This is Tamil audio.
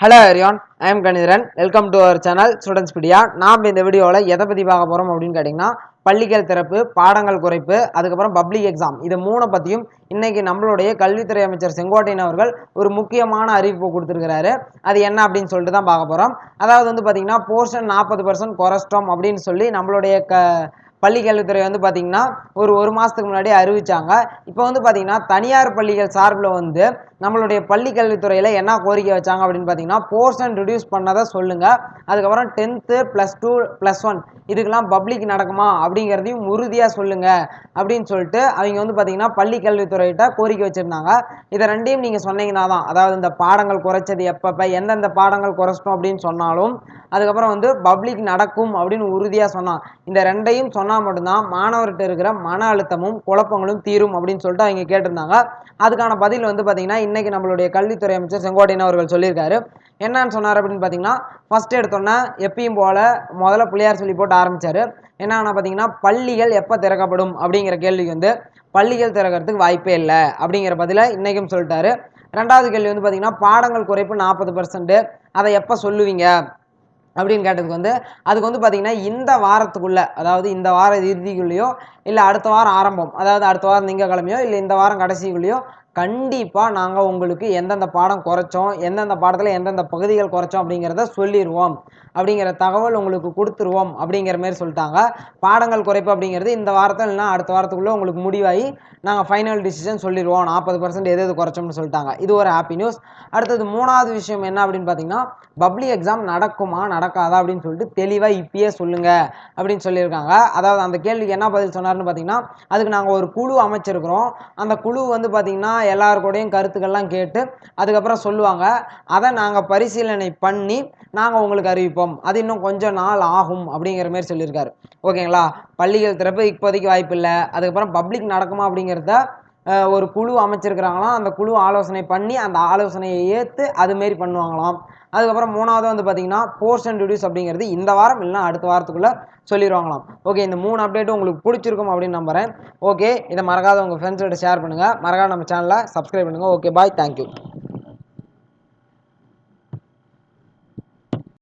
Hello everyone, I am Kanitharan. Welcome to our channel Studentspedia. நாம் இந்த வீடியோவில் எதை பற்றி பார்க்க போகிறோம் அப்படின்னு கேட்டிங்கன்னா, பள்ளிகள் திறப்பு, பாடங்கள் குறைப்பு, அதுக்கப்புறம் பப்ளிக் எக்ஸாம், இது மூணை பற்றியும் இன்னைக்கு நம்மளுடைய கல்வித்துறை அமைச்சர் செங்கோட்டையன் அவர்கள் ஒரு முக்கியமான அறிவிப்பு கொடுத்துருக்கிறாரு. அது என்ன அப்படின்னு சொல்லிட்டு தான் பார்க்க போகிறோம். அதாவது வந்து பார்த்தீங்கன்னா, போர்ஷன் 40% குறைச்சிட்டோம் அப்படின்னு சொல்லி நம்மளுடைய பள்ளி கல்வித்துறை வந்து பார்த்தீங்கன்னா ஒரு மாதத்துக்கு முன்னாடி அறிவிச்சாங்க. இப்போ வந்து பார்த்தீங்கன்னா தனியார் பள்ளிகள் சார்பில் வந்து நம்மளுடைய பள்ளி கல்வித்துறையில் என்ன கோரிக்கை வச்சாங்க அப்படின்னு பார்த்தீங்கன்னா, போர்ஷன் ரிடியூஸ் பண்ணதை சொல்லுங்கள், அதுக்கப்புறம் 10th +2 +1 இதுக்கெல்லாம் பப்ளிக் நடக்குமா அப்படிங்கிறதையும் உறுதியாக சொல்லுங்கள் அப்படின்னு சொல்லிட்டு அவங்க வந்து பார்த்தீங்கன்னா பள்ளி கல்வித்துறையிட்ட கோரிக்கை வச்சுருந்தாங்க. இதை ரெண்டையும் நீங்கள் சொன்னீங்கன்னா தான், அதாவது இந்த பாடங்கள் குறைச்சது எப்பப்போ எந்தெந்த பாடங்கள் குறைச்சிட்டோம் அப்படின்னு சொன்னாலும், அதுக்கப்புறம் வந்து பப்ளிக் நடக்கும் அப்படின்னு உறுதியாக சொன்னான். இந்த ரெண்டையும் சொன்னால் மட்டும்தான் மாணவர்கிட்ட இருக்கிற மன அழுத்தமும் குழப்பங்களும் தீரும் அப்படின்னு சொல்லிட்டு அவங்க கேட்டிருந்தாங்க. அதுக்கான பதில் வந்து பார்த்தீங்கன்னா இன்னைக்கு நம்மளுடைய கல்வித்துறை அமைச்சர் செங்கோட்டையன் அவர்கள் சொல்லியிருக்காரு. என்னன்னு சொன்னார் அப்படின்னு பார்த்தீங்கன்னா, ஃபர்ஸ்ட் எடுத்தோன்னே எப்பயும் போல முதல்ல பிள்ளையார் சொல்லி போட்டு ஆரம்பிச்சாரு. என்னன்னா பார்த்தீங்கன்னா, பள்ளிகள் எப்போ திறக்கப்படும் அப்படிங்கிற கேள்விக்கு வந்து பள்ளிகள் திறக்கிறதுக்கு வாய்ப்பே இல்லை அப்படிங்கிற பதிலை இன்னைக்கும் சொல்லிட்டாரு. ரெண்டாவது கேள்வி வந்து பார்த்தீங்கன்னா, பாடங்கள் குறைப்பு 40%, அதை எப்போ சொல்லுவீங்க அப்படின்னு கேட்டதுக்கு வந்து அதுக்கு வந்து பார்த்தீங்கன்னா இந்த வாரத்துக்குள்ள, அதாவது இந்த வார இறுதிக்குள்ளேயோ இல்லை அடுத்த வாரம் ஆரம்பம், அதாவது அடுத்த வாரம் திங்கக்கிழமையோ இல்லை இந்த வாரம் கடைசிக்குள்ளேயோ கண்டிப்பாக நாங்கள் உங்களுக்கு எந்தெந்த பாடம் குறைச்சோம், எந்தெந்த பாடத்தில் எந்தெந்த பகுதிகள் குறைச்சோம் அப்படிங்கிறத சொல்லிடுவோம், அப்படிங்கிற தகவல் உங்களுக்கு கொடுத்துருவோம் அப்படிங்கிற மாதிரி சொல்லிட்டாங்க. பாடங்கள் குறைப்பு அப்படிங்கிறது இந்த வாரத்தில் இல்லைனா அடுத்த வாரத்துக்குள்ளே உங்களுக்கு முடிவாகி நாங்கள் ஃபைனல் டிசிஷன் சொல்லிடுவோம், 40% எது குறைச்சோம்னு சொல்லிட்டாங்க. இது ஒரு ஹாப்பி நியூஸ். அடுத்தது மூணாவது விஷயம் என்ன அப்படின்னு பார்த்தீங்கன்னா, பப்ளிக் எக்ஸாம் நடக்குமா நடக்காதா அப்படின்னு சொல்லிட்டு தெளிவாக இப்பயே சொல்லுங்க அப்படின்னு சொல்லியிருக்காங்க. அதாவது அந்த கேள்விக்கு என்ன பதில் சொன்னார்னு பார்த்தீங்கன்னா, அதுக்கு நாங்கள் ஒரு குழு அமைச்சிருக்கிறோம், அந்த குழு வந்து பார்த்தீங்கன்னா எல்லாருக்கூடையும் கருத்துக்கள்லாம் கேட்டு அதுக்கப்புறம் சொல்லுவாங்க, அதை நாங்கள் பரிசீலனை பண்ணி நாங்கள் உங்களுக்கு அறிவிப்போம், அது இன்னும் கொஞ்சம் நாள் ஆகும் அப்படிங்கிற மாதிரி சொல்லியிருக்காரு. ஓகேங்களா? பள்ளிகள் திறப்பு இப்போதைக்கு வாய்ப்பு இல்லை. அதுக்கப்புறம் பப்ளிக் நடக்குமா அப்படிங்கிறத ஒரு குழு அமைச்சிருக்கிறாங்களாம், அந்த குழு ஆலோசனை பண்ணி அந்த ஆலோசனையை ஏற்று அதுமாரி பண்ணுவாங்களாம். அதுக்கப்புறம் மூணாவது வந்து பார்த்தீங்கன்னா, போர்ஷன் ரிடியூஸ் அப்படிங்கிறது இந்த வாரம் இல்லைனா அடுத்த வாரத்துக்குள்ளே சொல்லிடுவாங்களாம். ஓகே, இந்த 3 அப்டேட்டும் உங்களுக்கு பிடிச்சிருக்கும் அப்படின்னு நம்புகிறேன். ஓகே, இதை மறக்காத உங்கள் ஃப்ரெண்ட்ஸோட ஷேர் பண்ணுங்கள், மறக்காத நம்ம சேனலை சப்ஸ்கிரைப் பண்ணுங்கள். ஓகே, பாய், தேங்க்யூ.